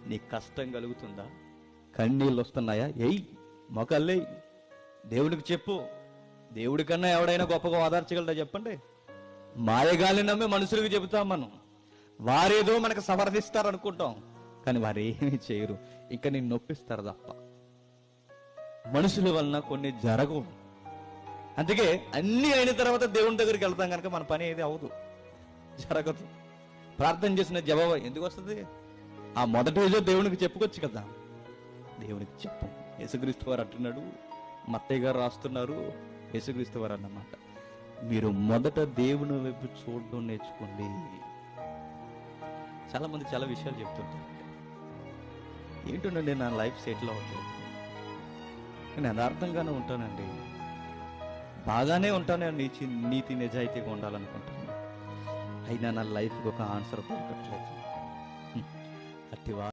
నీకు కష్టం కలుగుతుందా? కన్నీళ్ళు వస్తున్నాయా? ఎయ్ మొకల్లే దేవుడికి చెప్పు. దేవుడి కన్నా ఎవడైనా గొప్పగా ఓదార్చగలడా చెప్పండి? మాయగాలిని నమ్మి మనుషులకు చెబుతాం మనం. వారేదో మనకు సమర్థిస్తారు అనుకుంటాం, కానీ వారు ఏమీ చేయరు. ఇంకా నేను నొప్పిస్తారు తప్ప. మనుషుల వలన కొన్ని జరగవు. అందుకే అన్ని అయిన తర్వాత దేవుని దగ్గరికి వెళ్తాం కనుక మన పని ఏది అవదు, జరగదు. ప్రార్థన చేసిన జవాబు ఎందుకు వస్తుంది? ఆ మొదటి రోజు దేవునికి చెప్పుకోవచ్చు కదా. దేవునికి చెప్పు. యేసుక్రీస్తు వారు అంటున్నాడు, మత్తయ్య గారు రాస్తున్నారు, యేసుక్రీస్తు వారు అన్నమాట, మీరు మొదట దేవుని వైపు చూడడం నేర్చుకోండి. చాలా మంది చాలా విషయాలు చెప్తుంటారు. ఏంటండి నా లైఫ్ సెటిల్ అవ్వట్లేదు, నేను యథార్థంగానే ఉంటానండి, బాగానే ఉంటాను, నీతి నిజాయితీగా ఉండాలనుకుంటాను, అయినా నా లైఫ్కి ఒక ఆన్సర్ దొరకట్లేదు. అట్టివా